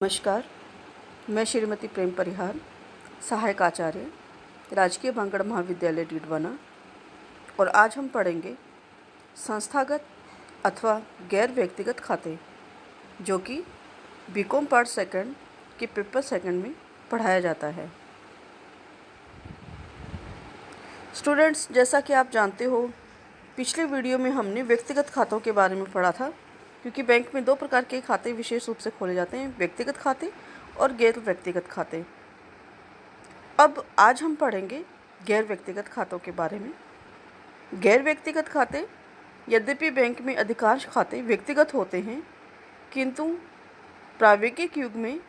नमस्कार, मैं श्रीमती प्रेम परिहार, सहायक आचार्य, राजकीय भांगड़ महाविद्यालय डीडवाना। और आज हम पढ़ेंगे संस्थागत अथवा गैर व्यक्तिगत खाते, जो कि बीकॉम पार्ट सेकंड के पेपर सेकंड में पढ़ाया जाता है। स्टूडेंट्स, जैसा कि आप जानते हो, पिछले वीडियो में हमने व्यक्तिगत खातों के बारे में पढ़ा था, क्योंकि बैंक में दो प्रकार के खाते विशेष रूप से खोले जाते हैं, व्यक्तिगत खाते और गैर व्यक्तिगत खाते। अब आज हम पढ़ेंगे गैर व्यक्तिगत खातों के बारे में। गैर व्यक्तिगत खाते, यद्यपि बैंक में अधिकांश खाते व्यक्तिगत होते हैं, किंतु प्राविधिक युग में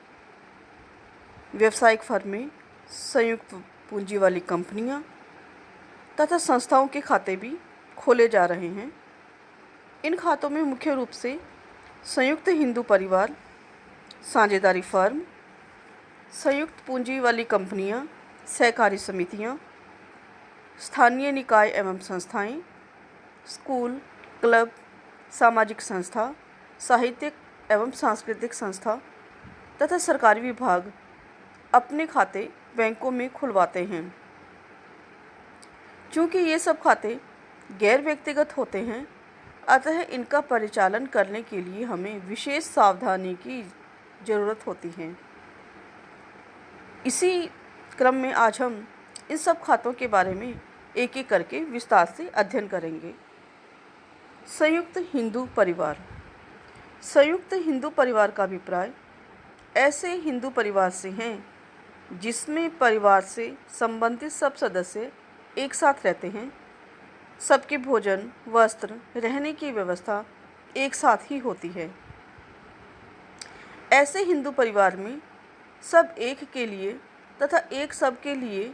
व्यावसायिक फर्में, संयुक्त पूंजी वाली कंपनियां तथा संस्थाओं के खाते भी खोले जा रहे हैं। इन खातों में मुख्य रूप से संयुक्त हिंदू परिवार, साझेदारी फर्म, संयुक्त पूंजी वाली कंपनियां, सहकारी समितियां, स्थानीय निकाय एवं संस्थाएं, स्कूल, क्लब, सामाजिक संस्था, साहित्यिक एवं सांस्कृतिक संस्था तथा सरकारी विभाग अपने खाते बैंकों में खुलवाते हैं। चूँकि ये सब खाते गैर व्यक्तिगत होते हैं, अतः इनका परिचालन करने के लिए हमें विशेष सावधानी की ज़रूरत होती है। इसी क्रम में आज हम इन सब खातों के बारे में एक एक करके विस्तार से अध्ययन करेंगे। संयुक्त हिंदू परिवार। संयुक्त हिंदू परिवार का अभिप्राय ऐसे हिंदू परिवार से हैं जिसमें परिवार से संबंधित सब सदस्य एक साथ रहते हैं, सबके भोजन, वस्त्र, रहने की व्यवस्था एक साथ ही होती है। ऐसे हिंदू परिवार में सब एक के लिए तथा एक सब के लिए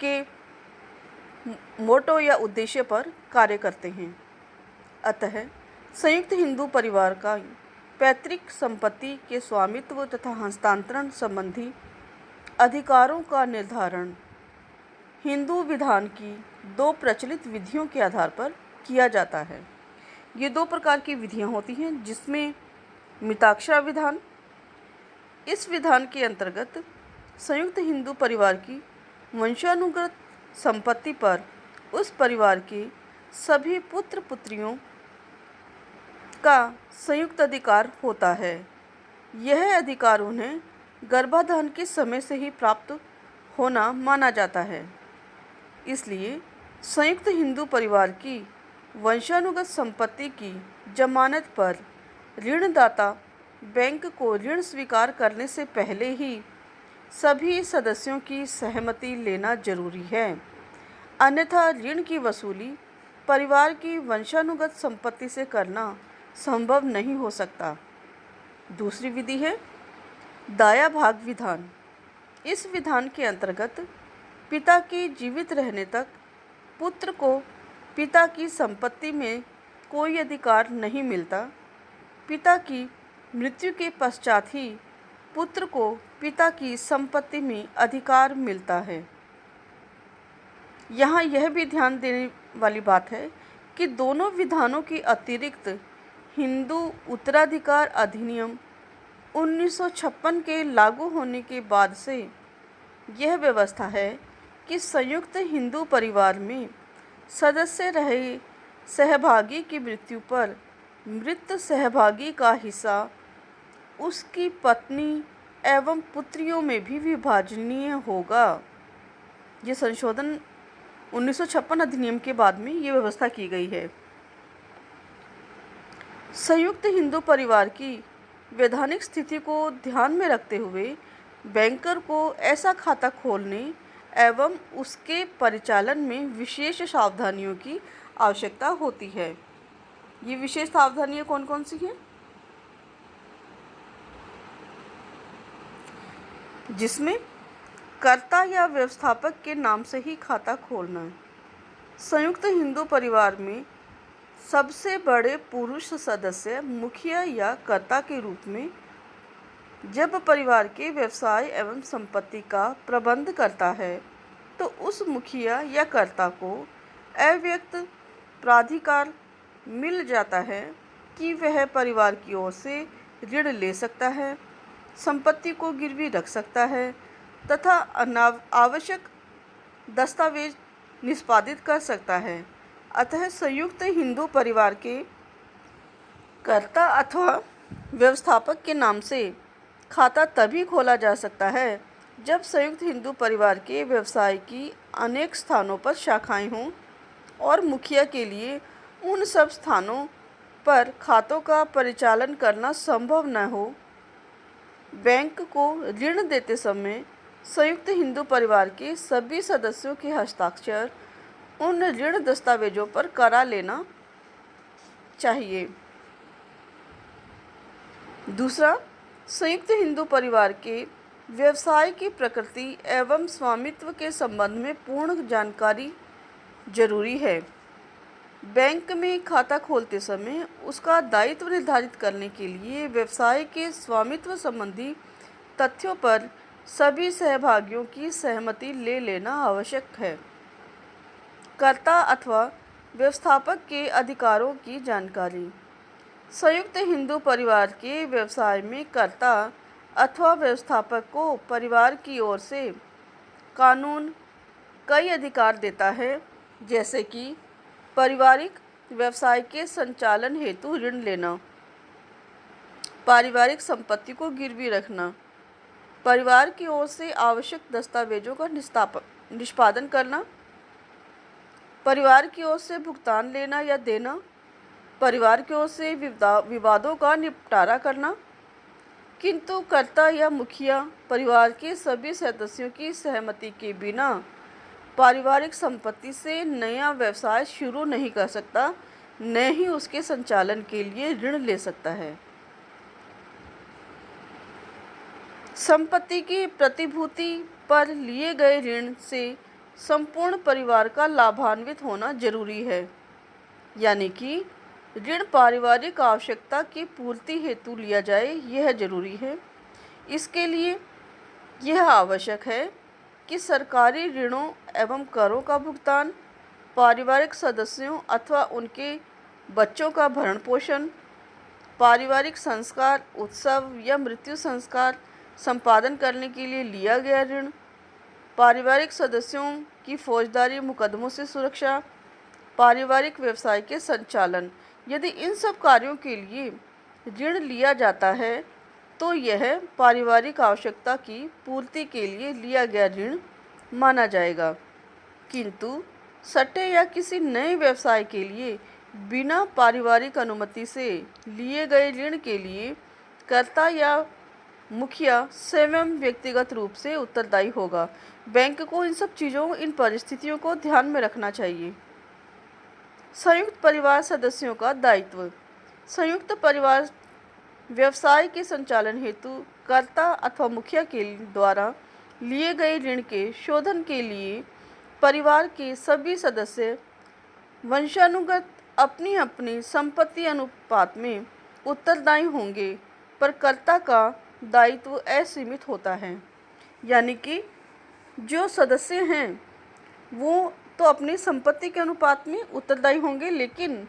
के मोटो या उद्देश्य पर कार्य करते हैं। अतः संयुक्त हिंदू परिवार का पैतृक संपत्ति के स्वामित्व तथा हस्तांतरण संबंधी अधिकारों का निर्धारण हिंदू विधान की दो प्रचलित विधियों के आधार पर किया जाता है। ये दो प्रकार की विधियां होती हैं, जिसमें मिताक्षरा विधान, इस विधान के अंतर्गत संयुक्त हिंदू परिवार की वंशानुगत संपत्ति पर उस परिवार के सभी पुत्र पुत्रियों का संयुक्त अधिकार होता है। यह अधिकार उन्हें गर्भाधान के समय से ही प्राप्त होना माना जाता है। इसलिए संयुक्त हिंदू परिवार की वंशानुगत संपत्ति की जमानत पर ऋणदाता बैंक को ऋण स्वीकार करने से पहले ही सभी सदस्यों की सहमति लेना जरूरी है, अन्यथा ऋण की वसूली परिवार की वंशानुगत संपत्ति से करना संभव नहीं हो सकता। दूसरी विधि है दाया भाग विधान। इस विधान के अंतर्गत पिता के जीवित रहने तक पुत्र को पिता की संपत्ति में कोई अधिकार नहीं मिलता। पिता की मृत्यु के पश्चात ही पुत्र को पिता की संपत्ति में अधिकार मिलता है। यहाँ यह भी ध्यान देने वाली बात है कि दोनों विधानों के अतिरिक्त हिंदू उत्तराधिकार अधिनियम 1956 के लागू होने के बाद से यह व्यवस्था है कि संयुक्त हिंदू परिवार में सदस्य रहे सहभागी की मृत्यु पर मृत सहभागी का हिस्सा उसकी पत्नी एवं पुत्रियों में भी विभाजनीय होगा। ये संशोधन 1956 अधिनियम के बाद में ये व्यवस्था की गई है। संयुक्त हिंदू परिवार की वैधानिक स्थिति को ध्यान में रखते हुए बैंकर को ऐसा खाता खोलने एवं उसके परिचालन में विशेष सावधानियों की आवश्यकता होती है। ये विशेष सावधानियाँ कौन कौन सी हैं? जिसमें कर्ता या व्यवस्थापक के नाम से ही खाता खोलना। संयुक्त हिंदू परिवार में सबसे बड़े पुरुष सदस्य मुखिया या कर्ता के रूप में जब परिवार के व्यवसाय एवं संपत्ति का प्रबंध करता है, तो उस मुखिया या कर्ता को अव्यक्त प्राधिकार मिल जाता है कि वह परिवार की ओर से ऋण ले सकता है, संपत्ति को गिरवी रख सकता है तथा आवश्यक दस्तावेज निष्पादित कर सकता है। अतः संयुक्त हिंदू परिवार के कर्ता अथवा व्यवस्थापक के नाम से खाता तभी खोला जा सकता है जब संयुक्त हिंदू परिवार के व्यवसाय की अनेक स्थानों पर शाखाएं हों और मुखिया के लिए उन सब स्थानों पर खातों का परिचालन करना संभव न हो। बैंक को ऋण देते समय संयुक्त हिंदू परिवार के सभी सदस्यों के हस्ताक्षर उन ऋण दस्तावेजों पर करा लेना चाहिए। दूसरा, संयुक्त हिंदू परिवार के व्यवसाय की प्रकृति एवं स्वामित्व के संबंध में पूर्ण जानकारी जरूरी है। बैंक में खाता खोलते समय उसका दायित्व निर्धारित करने के लिए व्यवसाय के स्वामित्व संबंधी तथ्यों पर सभी सहभागियों की सहमति ले लेना आवश्यक है। कर्ता अथवा व्यवस्थापक के अधिकारों की जानकारी। संयुक्त हिंदू परिवार के व्यवसाय में कर्ता अथवा व्यवस्थापक को परिवार की ओर से कानून कई अधिकार देता है, जैसे कि पारिवारिक व्यवसाय के संचालन हेतु ऋण लेना, पारिवारिक संपत्ति को गिरवी रखना, परिवार की ओर से आवश्यक दस्तावेजों का निष्पादन करना, परिवार की ओर से भुगतान लेना या देना, परिवार की ओर से विवादों का निपटारा करना। किंतु कर्ता या मुखिया परिवार के सभी सदस्यों की सहमति के बिना पारिवारिक संपत्ति से नया व्यवसाय शुरू नहीं कर सकता, न ही उसके संचालन के लिए ऋण ले सकता है। संपत्ति की प्रतिभूति पर लिए गए ऋण से संपूर्ण परिवार का लाभान्वित होना जरूरी है, यानी कि ऋण पारिवारिक आवश्यकता की पूर्ति हेतु लिया जाए, यह जरूरी है। इसके लिए यह आवश्यक है कि सरकारी ऋणों एवं करों का भुगतान, पारिवारिक सदस्यों अथवा उनके बच्चों का भरण पोषण, पारिवारिक संस्कार, उत्सव या मृत्यु संस्कार संपादन करने के लिए लिया गया ऋण, पारिवारिक सदस्यों की फौजदारी मुकदमों से सुरक्षा, पारिवारिक व्यवसाय के संचालन। यदि इन सब कार्यों के लिए ऋण लिया जाता है तो यह पारिवारिक आवश्यकता की पूर्ति के लिए लिया गया ऋण माना जाएगा। किंतु सट्टे या किसी नए व्यवसाय के लिए बिना पारिवारिक अनुमति से लिए गए ऋण के लिए कर्ता या मुखिया स्वयं व्यक्तिगत रूप से उत्तरदायी होगा। बैंक को इन सब चीज़ों, इन परिस्थितियों को ध्यान में रखना चाहिए। संयुक्त परिवार सदस्यों का दायित्व। संयुक्त परिवार व्यवसाय के संचालन हेतु कर्ता अथवा मुखिया के द्वारा लिए गए ऋण के शोधन के लिए परिवार के सभी सदस्य वंशानुगत अपनी अपनी संपत्ति अनुपात में उत्तरदायी होंगे, पर कर्ता का दायित्व असीमित होता है। यानी कि जो सदस्य हैं वो तो अपनी संपत्ति के अनुपात में उत्तरदायी होंगे, लेकिन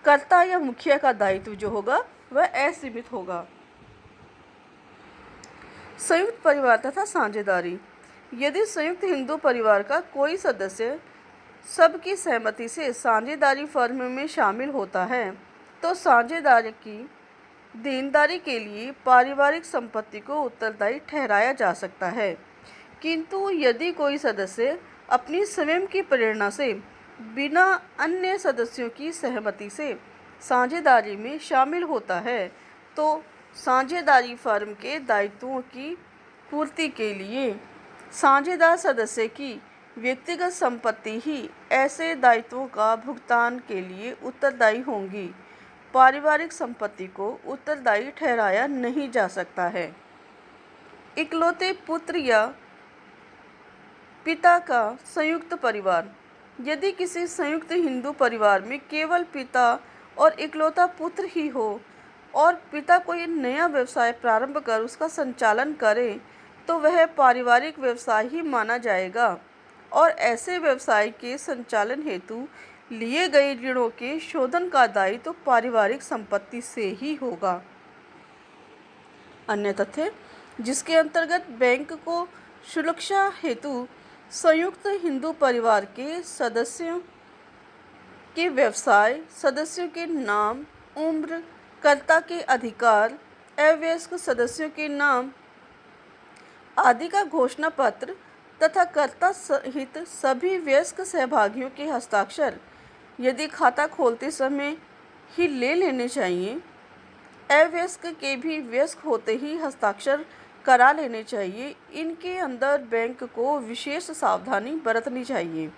कर्ता या मुखिया का दायित्व जो होगा वह असीमित होगा। संयुक्त परिवार तथा साझेदारी। यदि संयुक्त हिंदू परिवार का कोई सदस्य सबकी सहमति से साझेदारी फर्म में शामिल होता है तो साझेदारी की देनदारी के लिए पारिवारिक संपत्ति को उत्तरदायी ठहराया जा सकता है। किंतु यदि कोई सदस्य अपनी स्वयं की प्रेरणा से बिना अन्य सदस्यों की सहमति से साझेदारी में शामिल होता है तो साझेदारी फर्म के दायित्वों की पूर्ति के लिए साझेदार सदस्य की व्यक्तिगत संपत्ति ही ऐसे दायित्वों का भुगतान के लिए उत्तरदायी होंगी। पारिवारिक संपत्ति को उत्तरदायी ठहराया नहीं जा सकता है। इकलौते पुत्र या पिता का संयुक्त परिवार। यदि किसी संयुक्त हिंदू परिवार में केवल पिता और इकलौता पुत्र ही हो और पिता कोई नया व्यवसाय प्रारंभ कर उसका संचालन करे तो वह पारिवारिक व्यवसाय ही माना जाएगा और ऐसे व्यवसाय के संचालन हेतु लिए गए ऋणों के शोधन का दायित्व तो पारिवारिक संपत्ति से ही होगा। अन्य तथ्य जिसके अंतर्गत बैंक को सुरक्षा हेतु संयुक्त हिंदू परिवार के सदस्यों के व्यवसाय, सदस्यों के नाम, उम्र, कर्ता के अधिकार, अवयस्क सदस्यों के नाम आदि का घोषणा पत्र तथा कर्ता सहित सभी वयस्क सहभागियों के हस्ताक्षर यदि खाता खोलते समय ही ले लेने चाहिए। अवयस्क के भी वयस्क होते ही हस्ताक्षर करा लेने चाहिए। इनके अंदर बैंक को विशेष सावधानी बरतनी चाहिए।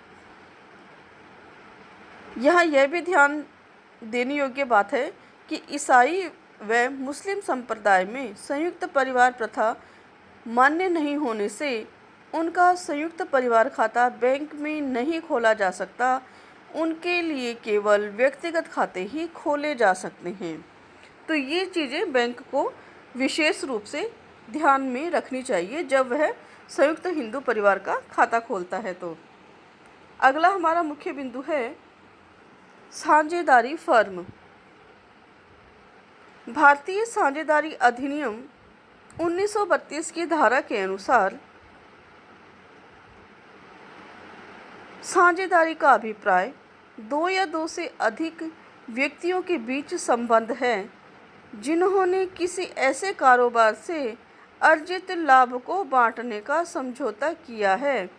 यहाँ यह भी ध्यान देने योग्य बात है कि ईसाई व मुस्लिम संप्रदाय में संयुक्त परिवार प्रथा मान्य नहीं होने से उनका संयुक्त परिवार खाता बैंक में नहीं खोला जा सकता। उनके लिए केवल व्यक्तिगत खाते ही खोले जा सकते हैं। तो ये चीज़ें बैंक को विशेष रूप से ध्यान में रखनी चाहिए जब वह संयुक्त हिंदू परिवार का खाता खोलता है। तो अगला हमारा मुख्य बिंदु है साझेदारी फर्म। भारतीय साझेदारी अधिनियम 1932 की धारा के अनुसार साझेदारी का अभिप्राय दो या दो से अधिक व्यक्तियों के बीच संबंध है जिन्होंने किसी ऐसे कारोबार से अर्जित लाभ को बांटने का समझौता किया है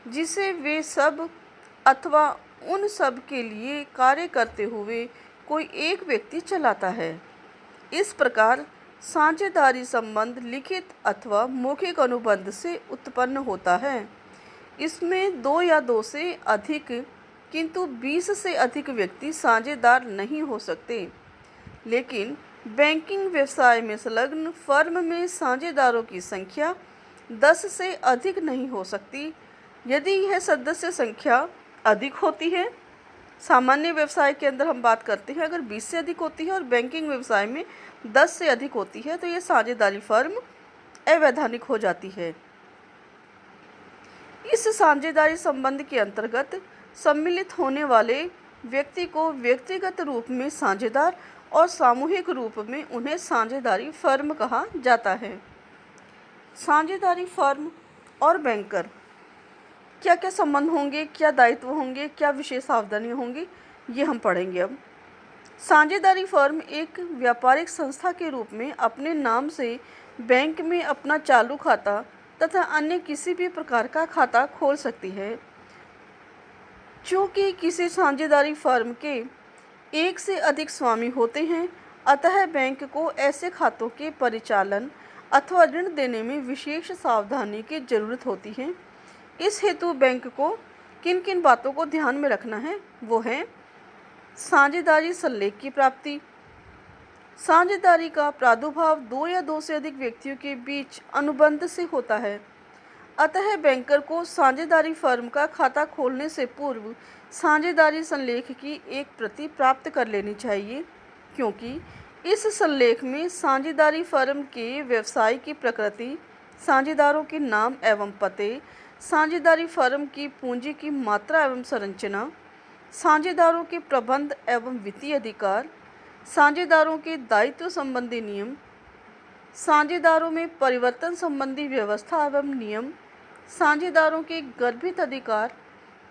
जिसे वे सब अथवा उन सब के लिए कार्य करते हुए कोई एक व्यक्ति चलाता है। इस प्रकार साझेदारी संबंध लिखित अथवा मौखिक अनुबंध से उत्पन्न होता है। इसमें दो या दो से अधिक किंतु 20 से अधिक व्यक्ति साझेदार नहीं हो सकते। लेकिन बैंकिंग व्यवसाय में संलग्न फर्म में साझेदारों की संख्या 10 से अधिक नहीं हो सकती। यदि यह सदस्य संख्या अधिक होती है, सामान्य व्यवसाय के अंदर हम बात करते हैं, अगर 20 से अधिक होती है और बैंकिंग व्यवसाय में 10 से अधिक होती है तो यह साझेदारी फर्म अवैधानिक हो जाती है। इस साझेदारी संबंध के अंतर्गत सम्मिलित होने वाले व्यक्ति को व्यक्तिगत रूप में साझेदार और सामूहिक रूप में उन्हें साझेदारी फर्म कहा जाता है। साझेदारी फर्म और बैंकर क्या क्या संबंध होंगे, क्या दायित्व होंगे, क्या विशेष सावधानियां होंगी, ये हम पढ़ेंगे। अब साझेदारी फर्म एक व्यापारिक संस्था के रूप में अपने नाम से बैंक में अपना चालू खाता तथा अन्य किसी भी प्रकार का खाता खोल सकती है। चूँकि किसी साझेदारी फर्म के एक से अधिक स्वामी होते हैं, अतः बैंक को ऐसे खातों के परिचालन अथवा ऋण देने में विशेष सावधानी की जरूरत होती है। इस हेतु बैंक को किन किन बातों को ध्यान में रखना है, वो है साझेदारी संलेख की प्राप्ति। साझेदारी का प्रादुर्भाव दो या दो से अधिक व्यक्तियों के बीच अनुबंध से होता है। अतः बैंकर को साझेदारी फर्म का खाता खोलने से पूर्व साझेदारी संलेख की एक प्रति प्राप्त कर लेनी चाहिए, क्योंकि इस संलेख में साझेदारी फर्म के व्यवसाय की प्रकृति, साझेदारों के नाम एवं पते, साझेदारी फर्म की पूंजी की मात्रा एवं संरचना, साझेदारों के प्रबंध एवं वित्तीय अधिकार, साझेदारों के दायित्व संबंधी नियम, साझेदारों में परिवर्तन संबंधी व्यवस्था एवं नियम, साझेदारों के गर्भित अधिकार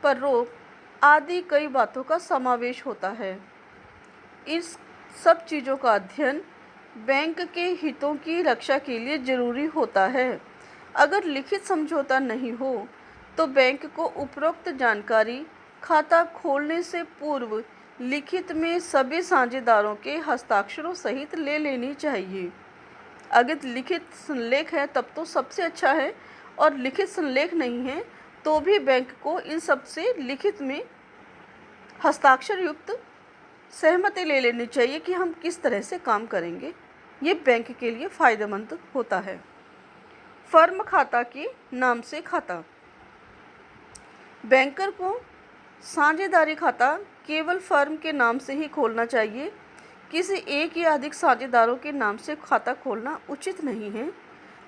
पर रोक आदि कई बातों का समावेश होता है। इस सब चीज़ों का अध्ययन बैंक के हितों की रक्षा के लिए जरूरी होता है। अगर लिखित समझौता नहीं हो तो बैंक को उपरोक्त जानकारी खाता खोलने से पूर्व लिखित में सभी साझेदारों के हस्ताक्षरों सहित ले लेनी चाहिए। अगर लिखित संलेख है तब तो सबसे अच्छा है, और लिखित संलेख नहीं है तो भी बैंक को इन सब से लिखित में हस्ताक्षर युक्त सहमति ले लेनी चाहिए कि हम किस तरह से काम करेंगे। ये बैंक के लिए फ़ायदेमंद होता है। फर्म खाता के नाम से खाता। बैंकर को साझेदारी खाता केवल फर्म के नाम से ही खोलना चाहिए। किसी एक या अधिक साझेदारों के नाम से खाता खोलना उचित नहीं है।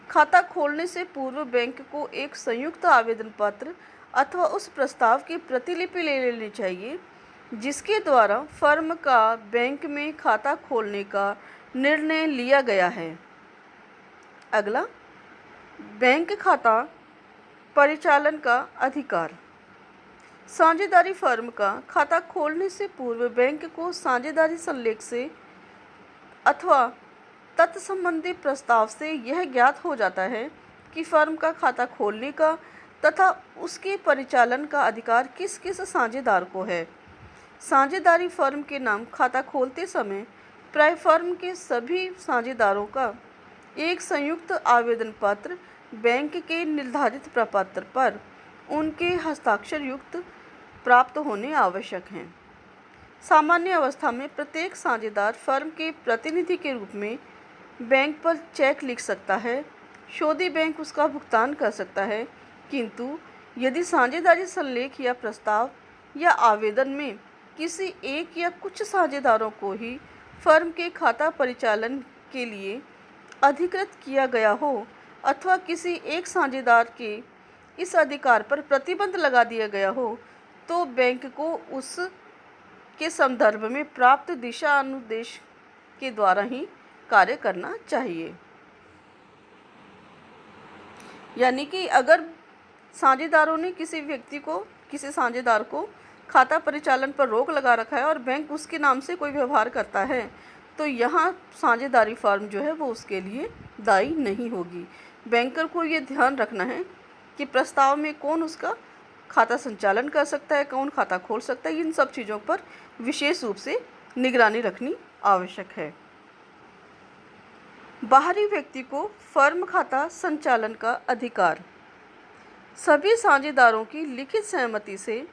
खाता खोलने से पूर्व बैंक को एक संयुक्त आवेदन पत्र अथवा उस प्रस्ताव की प्रतिलिपि ले लेनी चाहिए जिसके द्वारा फर्म का बैंक में खाता खोलने का निर्णय लिया गया है। अगला, बैंक खाता परिचालन का अधिकार। साझेदारी फर्म का खाता खोलने से पूर्व बैंक को साझेदारी संलेख से अथवा तत्संबंधी प्रस्ताव से यह ज्ञात हो जाता है कि फर्म का खाता खोलने का तथा उसके परिचालन का अधिकार किस किस साझेदार को है। साझेदारी फर्म के नाम खाता खोलते समय प्राय फर्म के सभी साझेदारों का एक संयुक्त आवेदन पत्र बैंक के निर्धारित प्रपत्र पर उनके हस्ताक्षर युक्त प्राप्त होने आवश्यक हैं। सामान्य अवस्था में प्रत्येक साझेदार फर्म के प्रतिनिधि के रूप में बैंक पर चेक लिख सकता है, शोधी बैंक उसका भुगतान कर सकता है, किंतु यदि साझेदारी संलेख या प्रस्ताव या आवेदन में किसी एक या कुछ साझेदारों को ही फर्म के खाता परिचालन के लिए अधिकृत किया गया हो अथवा किसी एक साझेदार के इस अधिकार पर प्रतिबंध लगा दिया गया हो, तो बैंक को उस के संदर्भ में प्राप्त दिशा अनुदेश के द्वारा ही कार्य करना चाहिए। यानी कि अगर साझेदारों ने किसी साझेदार को खाता परिचालन पर रोक लगा रखा है और बैंक उसके नाम से कोई व्यवहार करता है, तो यहाँ साझेदारी फर्म जो है वो उसके लिए दायी नहीं होगी। बैंकर को ये ध्यान रखना है कि प्रस्ताव में कौन उसका खाता संचालन कर सकता है, कौन खाता खोल सकता है, इन सब चीज़ों पर विशेष रूप से निगरानी रखनी आवश्यक है। बाहरी व्यक्ति को फर्म खाता संचालन का अधिकार। सभी साझेदारों की लिखित सहमति से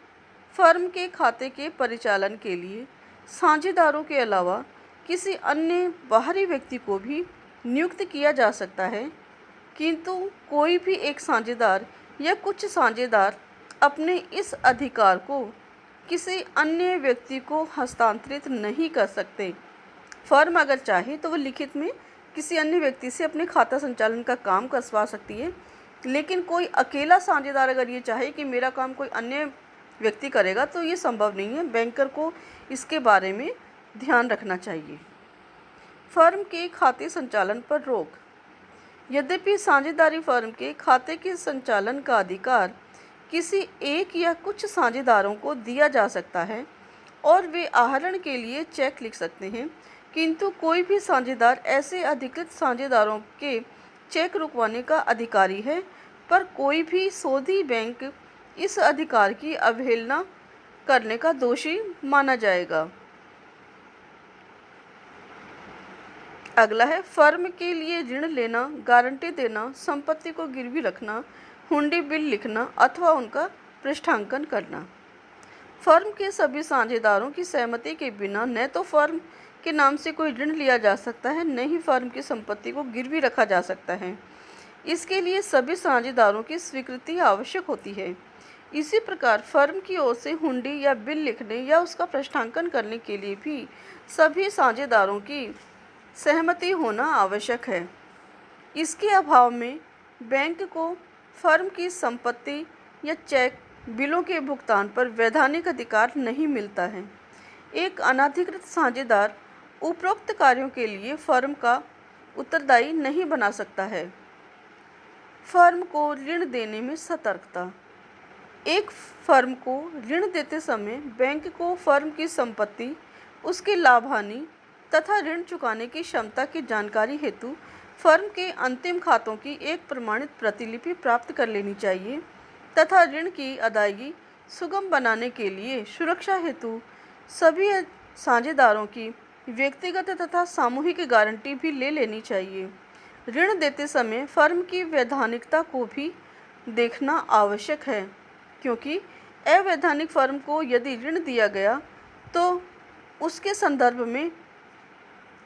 फर्म के खाते के परिचालन के लिए साझेदारों के अलावा किसी अन्य बाहरी व्यक्ति को भी नियुक्त किया जा सकता है, किंतु कोई भी एक साझेदार या कुछ साझेदार अपने इस अधिकार को किसी अन्य व्यक्ति को हस्तांतरित नहीं कर सकते। फर्म अगर चाहे तो वह लिखित में किसी अन्य व्यक्ति से अपने खाता संचालन का काम कसवा सकती है, लेकिन कोई अकेला साझेदार अगर ये चाहे कि मेरा काम कोई अन्य व्यक्ति करेगा तो ये संभव नहीं है। बैंकर को इसके बारे में ध्यान रखना चाहिए। फर्म के खाते संचालन पर रोक। यद्यपि साझेदारी फर्म के खाते के संचालन का अधिकार किसी एक या कुछ साझेदारों को दिया जा सकता है और वे आहरण के लिए चेक लिख सकते हैं, किंतु कोई भी साझेदार ऐसे अधिकृत साझेदारों के चेक रुकवाने का अधिकारी है, पर कोई भी सोधी बैंक इस अधिकार की अवहेलना करने का दोषी माना जाएगा। अगला है फर्म के लिए ऋण लेना, गारंटी देना, संपत्ति को गिरवी रखना, हुंडी बिल लिखना अथवा उनका पृष्ठांकन करना। फर्म के सभी साझेदारों की सहमति के बिना न तो फर्म के नाम से कोई ऋण लिया जा सकता है, न ही फर्म की संपत्ति को गिरवी रखा जा सकता है। इसके लिए सभी साझेदारों की स्वीकृति आवश्यक होती है। इसी प्रकार फर्म की ओर से हुंडी या बिल लिखने या उसका पृष्ठांकन करने के लिए भी सभी साझेदारों की सहमति होना आवश्यक है। इसके अभाव में बैंक को फर्म की संपत्ति या चेक बिलों के भुगतान पर वैधानिक अधिकार नहीं मिलता है। एक अनाधिकृत साझेदार उपरोक्त कार्यों के लिए फर्म का उत्तरदायी नहीं बना सकता है। फर्म को ऋण देने में सतर्कता। एक फर्म को ऋण देते समय बैंक को फर्म की संपत्ति, उसकी लाभ हानि तथा ऋण चुकाने की क्षमता की जानकारी हेतु फर्म के अंतिम खातों की एक प्रमाणित प्रतिलिपि प्राप्त कर लेनी चाहिए तथा ऋण की अदायगी सुगम बनाने के लिए सुरक्षा हेतु सभी साझेदारों की व्यक्तिगत तथा सामूहिक गारंटी भी ले लेनी चाहिए। ऋण देते समय फर्म की वैधानिकता को भी देखना आवश्यक है, क्योंकि अवैधानिक फर्म को यदि ऋण दिया गया तो उसके संदर्भ में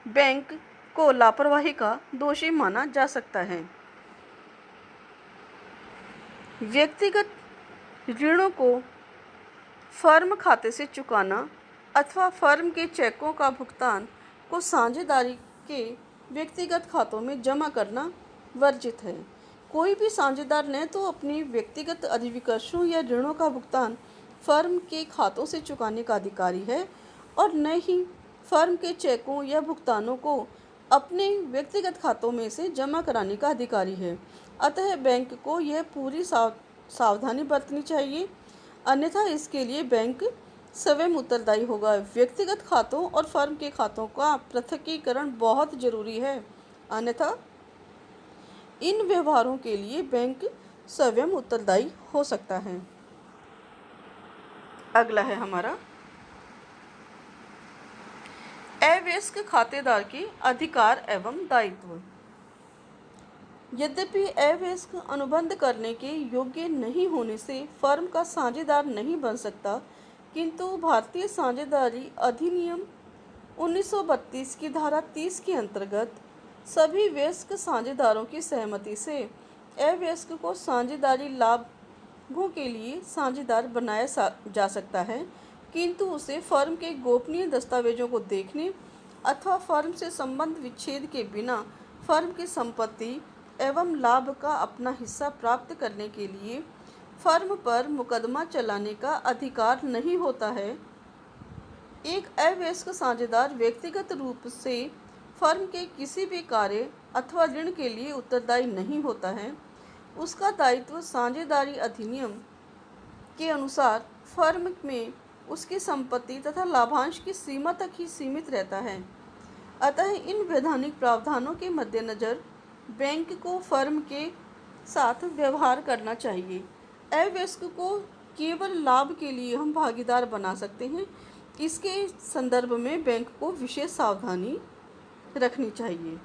बैंक को लापरवाही का दोषी माना जा सकता है। व्यक्तिगत ऋणों को फर्म खाते से चुकाना अथवा फर्म के चेकों का भुगतान को साझेदारी के व्यक्तिगत खातों में जमा करना वर्जित है। कोई भी साझेदार न तो अपनी व्यक्तिगत अधिविकर्षों या ऋणों का भुगतान फर्म के खातों से चुकाने का अधिकारी है और न ही फर्म के चेकों या भुगतानों को अपने व्यक्तिगत खातों में से जमा कराने का अधिकारी है। अतः बैंक को यह पूरी सावधानी बरतनी चाहिए, अन्यथा इसके लिए बैंक स्वयं उत्तरदायी होगा। व्यक्तिगत खातों और फर्म के खातों का पृथकीकरण बहुत जरूरी है, अन्यथा इन व्यवहारों के लिए बैंक स्वयं उत्तरदायी हो सकता है। अगला है हमारा अवयस्क खातेदार के अधिकार एवं दायित्व। यद्यपि अवयस्क अनुबंध करने के योग्य नहीं होने से फर्म का साझेदार नहीं बन सकता, किंतु भारतीय साझेदारी अधिनियम 1932 की धारा 30 के अंतर्गत सभी वयस्क साझेदारों की सहमति से अवयस्क को साझेदारी लाभों के लिए साझेदार बनाया जा सकता है, किंतु उसे फर्म के गोपनीय दस्तावेजों को देखने अथवा फर्म से संबंध विच्छेद के बिना फर्म की संपत्ति एवं लाभ का अपना हिस्सा प्राप्त करने के लिए फर्म पर मुकदमा चलाने का अधिकार नहीं होता है। एक अवयस्क साझेदार व्यक्तिगत रूप से फर्म के किसी भी कार्य अथवा ऋण के लिए उत्तरदायी नहीं होता है। उसका दायित्व साझेदारी अधिनियम के अनुसार फर्म में उसकी संपत्ति तथा लाभांश की सीमा तक ही सीमित रहता है। अतः इन वैधानिक प्रावधानों के मद्देनज़र बैंक को फर्म के साथ व्यवहार करना चाहिए। अवयस्क को केवल लाभ के लिए हम भागीदार बना सकते हैं। इसके संदर्भ में बैंक को विशेष सावधानी रखनी चाहिए।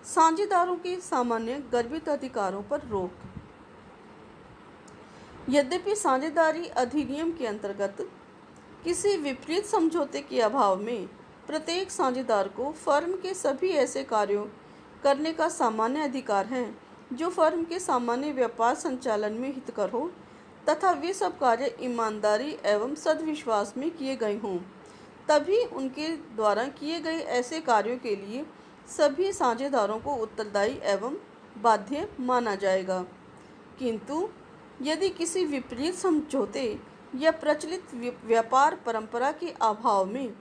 साझेदारों के सामान्य गर्भित अधिकारों पर रोक। यद्यपि साझेदारी अधिनियम के अंतर्गत किसी विपरीत समझौते के अभाव में प्रत्येक साझेदार को फर्म के सभी ऐसे कार्यों करने का सामान्य अधिकार है जो फर्म के सामान्य व्यापार संचालन में हितकर हो तथा वे सब कार्य ईमानदारी एवं सद्विश्वास में किए गए हों, तभी उनके द्वारा किए गए ऐसे कार्यों के लिए सभी साझेदारों को उत्तरदायी एवं बाध्य माना जाएगा। किंतु यदि किसी विपरीत समझौते या प्रचलित व्यापार परंपरा के अभाव में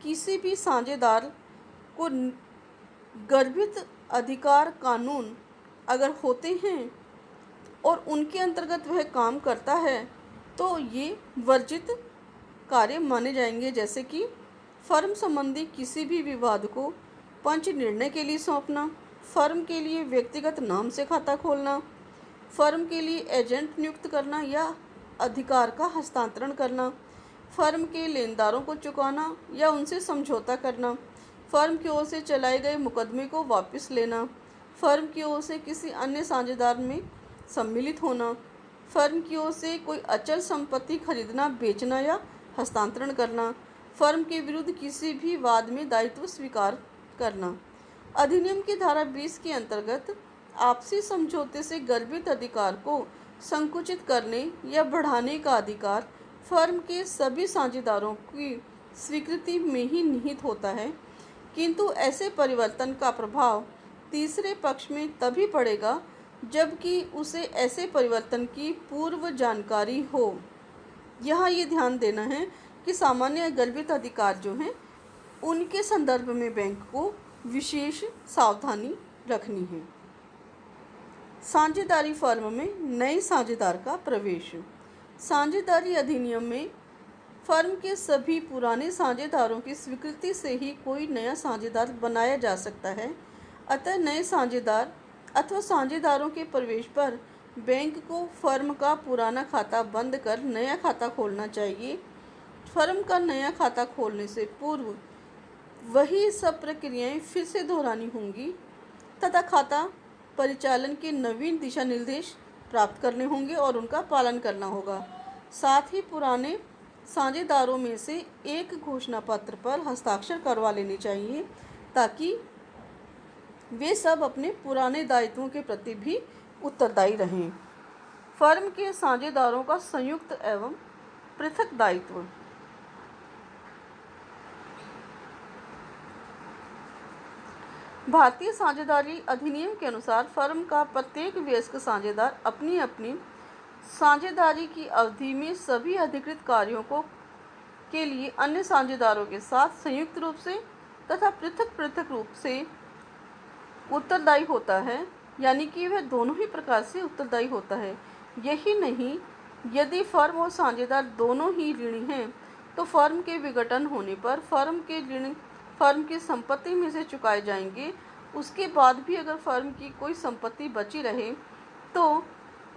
किसी भी साझेदार को गर्भित अधिकार कानून अगर होते हैं और उनके अंतर्गत वह काम करता है, तो ये वर्जित कार्य माने जाएंगे, जैसे कि फर्म संबंधी किसी भी विवाद को पंच निर्णय के लिए सौंपना, फर्म के लिए व्यक्तिगत नाम से खाता खोलना, फर्म के लिए एजेंट नियुक्त करना या अधिकार का हस्तांतरण करना, फर्म के लेनदारों को चुकाना या उनसे समझौता करना, फर्म की ओर से चलाए गए मुकदमे को वापस लेना, फर्म की ओर से किसी अन्य साझेदार में सम्मिलित होना, फर्म की ओर से कोई अचल संपत्ति खरीदना, बेचना या हस्तांतरण करना, फर्म के विरुद्ध किसी भी वाद में दायित्व स्वीकार करना। अधिनियम की धारा 20 के अंतर्गत आपसी समझौते से गर्भित अधिकार को संकुचित करने या बढ़ाने का अधिकार फर्म के सभी साझेदारों की स्वीकृति में ही निहित होता है, किंतु ऐसे परिवर्तन का प्रभाव तीसरे पक्ष में तभी पड़ेगा जबकि उसे ऐसे परिवर्तन की पूर्व जानकारी हो। यहाँ ये ध्यान देना है कि सामान्य गर्भित अधिकार जो हैं उनके संदर्भ में बैंक को विशेष सावधानी रखनी है। साझेदारी फर्म में नए साझेदार का प्रवेश। साझेदारी अधिनियम में फर्म के सभी पुराने साझेदारों की स्वीकृति से ही कोई नया साझेदार बनाया जा सकता है। अतः नए साझेदार अथवा साझेदारों के प्रवेश पर बैंक को फर्म का पुराना खाता बंद कर नया खाता खोलना चाहिए। फर्म का नया खाता खोलने से पूर्व वही सब प्रक्रियाएं फिर से दोहरानी होंगी तथा खाता परिचालन के नवीन दिशा निर्देश प्राप्त करने होंगे और उनका पालन करना होगा। साथ ही पुराने साझेदारों में से एक घोषणा पत्र पर हस्ताक्षर करवा लेने चाहिए ताकि वे सब अपने पुराने दायित्वों के प्रति भी उत्तरदायी रहें। फर्म के साझेदारों का संयुक्त एवं पृथक दायित्व। भारतीय साझेदारी अधिनियम के अनुसार फर्म का प्रत्येक वयस्क साझेदार अपनी अपनी साझेदारी की अवधि में सभी अधिकृत कार्यों के लिए अन्य साझेदारों के साथ संयुक्त रूप से तथा पृथक पृथक रूप से उत्तरदायी होता है, यानी कि वह दोनों ही प्रकार से उत्तरदायी होता है। यही नहीं, यदि फर्म और साझेदार दोनों ही ऋणी हैं तो फर्म के विघटन होने पर फर्म के ऋण फर्म की संपत्ति में से चुकाए जाएंगे। उसके बाद भी अगर फर्म की कोई संपत्ति बची रहे तो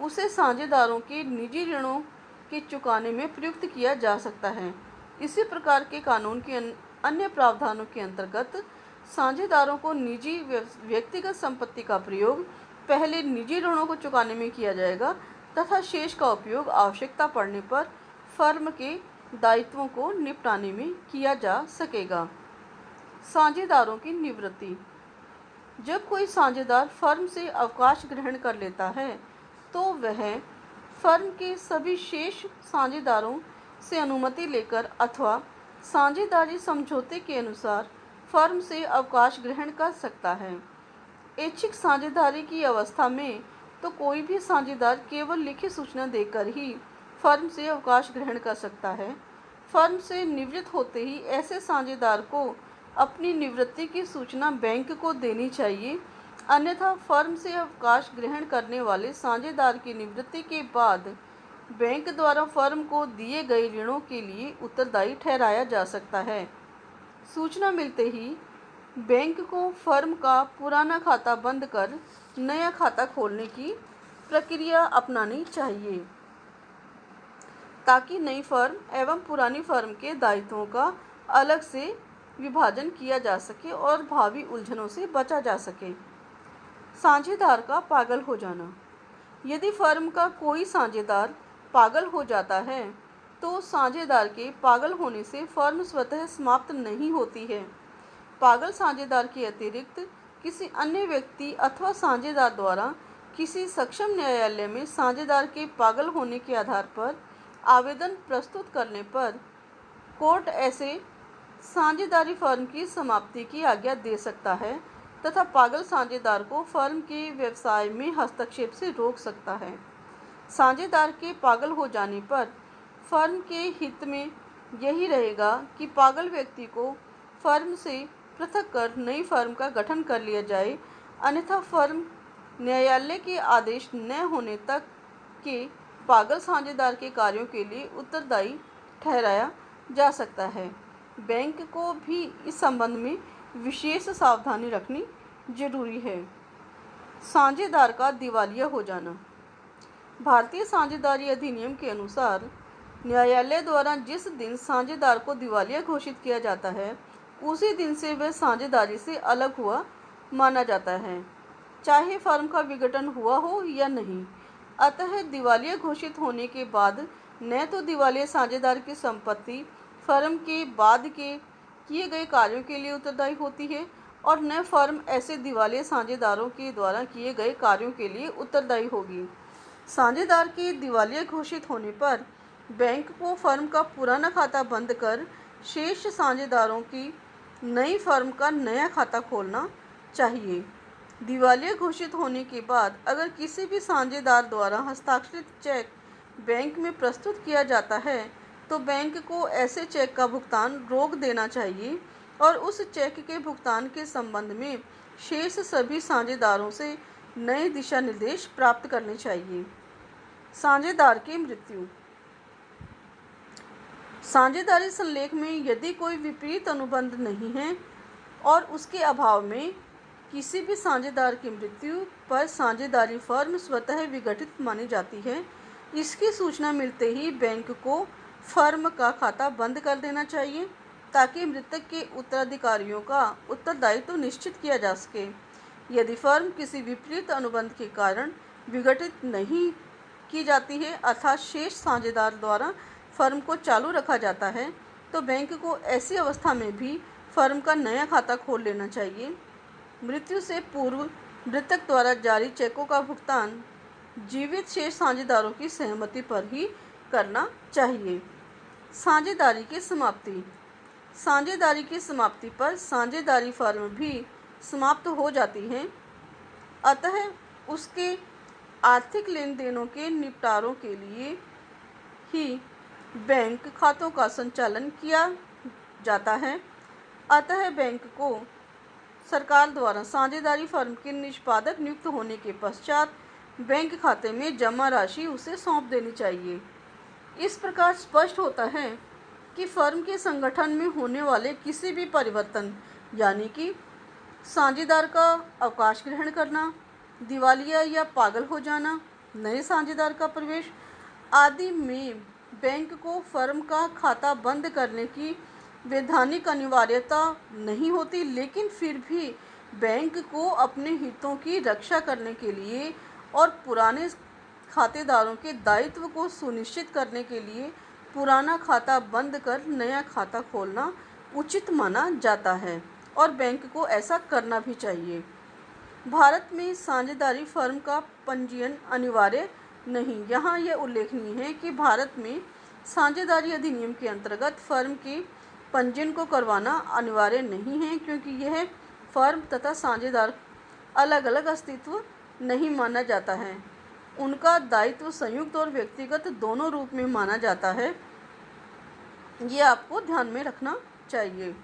उसे साझेदारों के निजी ऋणों के चुकाने में प्रयुक्त किया जा सकता है। इसी प्रकार के कानून के अन्य प्रावधानों के अंतर्गत साझेदारों को निजी व्यक्तिगत संपत्ति का प्रयोग पहले निजी ऋणों को चुकाने में किया जाएगा तथा शेष का उपयोग आवश्यकता पड़ने पर फर्म के दायित्वों को निपटाने में किया जा सकेगा। साझेदारों की निवृत्ति। जब कोई साझेदार फर्म से अवकाश ग्रहण कर लेता है तो वह फर्म के सभी शेष साझेदारों से अनुमति लेकर अथवा साझेदारी समझौते के अनुसार फर्म से अवकाश ग्रहण कर सकता है। ऐच्छिक साझेदारी की अवस्था में तो कोई भी साझेदार केवल लिखित सूचना देकर ही फर्म से अवकाश ग्रहण कर सकता है। फर्म से निवृत्त होते ही ऐसे साझेदार को अपनी निवृत्ति की सूचना बैंक को देनी चाहिए, अन्यथा फर्म से अवकाश ग्रहण करने वाले साझेदार की निवृत्ति के बाद बैंक द्वारा फर्म को दिए गए ऋणों के लिए उत्तरदायी ठहराया जा सकता है। सूचना मिलते ही बैंक को फर्म का पुराना खाता बंद कर नया खाता खोलने की प्रक्रिया अपनानी चाहिए ताकि नई फर्म एवं पुरानी फर्म के दायित्वों का अलग से विभाजन किया जा सके और भावी उलझनों से बचा जा सके। साझेदार का पागल हो जाना। यदि फर्म का कोई साझेदार पागल हो जाता है तो साझेदार के पागल होने से फर्म स्वतः समाप्त नहीं होती है। पागल साझेदार के अतिरिक्त किसी अन्य व्यक्ति अथवा साझेदार द्वारा किसी सक्षम न्यायालय में साझेदार के पागल होने के आधार पर आवेदन प्रस्तुत करने पर कोर्ट ऐसे साझेदारी फर्म की समाप्ति की आज्ञा दे सकता है तथा पागल साझेदार को फर्म के व्यवसाय में हस्तक्षेप से रोक सकता है। साझेदार के पागल हो जाने पर फर्म के हित में यही रहेगा कि पागल व्यक्ति को फर्म से पृथक कर नई फर्म का गठन कर लिया जाए, अन्यथा फर्म न्यायालय के आदेश न होने तक के पागल साझेदार के कार्यों के लिए उत्तरदायी ठहराया जा सकता है। बैंक को भी इस संबंध में विशेष सावधानी रखनी जरूरी है। साझेदार का दिवालिया हो जाना। भारतीय साझेदारी अधिनियम के अनुसार न्यायालय द्वारा जिस दिन साझेदार को दिवालिया घोषित किया जाता है उसी दिन से वह साझेदारी से अलग हुआ माना जाता है, चाहे फर्म का विघटन हुआ हो या नहीं। अतः दिवालिया घोषित होने के बाद न तो दिवालिया साझेदार की संपत्ति फर्म के बाद के किए गए कार्यों के लिए उत्तरदायी होती है और न फर्म ऐसे दिवालिया साझेदारों के द्वारा किए गए कार्यों के लिए उत्तरदायी होगी। साझेदार के दिवालिया घोषित होने पर बैंक को फर्म का पुराना खाता बंद कर शेष साझेदारों की नई फर्म का नया खाता खोलना चाहिए। दिवालिया घोषित होने के बाद अगर किसी भी साझेदार द्वारा हस्ताक्षरित चेक बैंक में प्रस्तुत किया जाता है तो बैंक को ऐसे चेक का भुगतान रोक देना चाहिए और उस चेक के भुगतान के संबंध में शेष सभी साझेदारों से नए दिशा निर्देश प्राप्त करने चाहिए। साझेदार की मृत्यु। साझेदारी संलेख में यदि कोई विपरीत अनुबंध नहीं है और उसके अभाव में किसी भी साझेदार की मृत्यु पर साझेदारी फर्म स्वतः विघटित मानी जाती है, इसकी सूचना मिलते ही बैंक को फर्म का खाता बंद कर देना चाहिए ताकि मृतक के उत्तराधिकारियों का उत्तरदायित्व तो निश्चित किया जा सके। यदि फर्म किसी विपरीत अनुबंध के कारण विघटित नहीं की जाती है अर्थात शेष साझेदार द्वारा फर्म को चालू रखा जाता है तो बैंक को ऐसी अवस्था में भी फर्म का नया खाता खोल लेना चाहिए। मृत्यु से पूर्व मृतक द्वारा जारी चेकों का भुगतान जीवित शेष साझेदारों की सहमति पर ही करना चाहिए। साझेदारी की समाप्ति। साझेदारी की समाप्ति पर साझेदारी फर्म भी समाप्त हो जाती है, अतः उसके आर्थिक लेन देनों के निपटारों के लिए ही बैंक खातों का संचालन किया जाता है। अतः बैंक को सरकार द्वारा साझेदारी फर्म के निष्पादक नियुक्त होने के पश्चात बैंक खाते में जमा राशि उसे सौंप देनी चाहिए। इस प्रकार स्पष्ट होता है कि फर्म के संगठन में होने वाले किसी भी परिवर्तन, यानी कि साझेदार का अवकाश ग्रहण करना, दिवालिया या पागल हो जाना, नए साझेदार का प्रवेश आदि में बैंक को फर्म का खाता बंद करने की वैधानिक अनिवार्यता नहीं होती, लेकिन फिर भी बैंक को अपने हितों की रक्षा करने के लिए और पुराने खातेदारों के दायित्व को सुनिश्चित करने के लिए पुराना खाता बंद कर नया खाता खोलना उचित माना जाता है और बैंक को ऐसा करना भी चाहिए। भारत में साझेदारी फर्म का पंजीयन अनिवार्य नहीं। यहाँ यह उल्लेखनीय है कि भारत में साझेदारी अधिनियम के अंतर्गत फर्म के पंजीयन को करवाना अनिवार्य नहीं है, क्योंकि यह फर्म तथा साझेदार अलग अलग अस्तित्व नहीं माना जाता है। उनका दायित्व संयुक्त और व्यक्तिगत दोनों रूप में माना जाता है। ये आपको ध्यान में रखना चाहिए।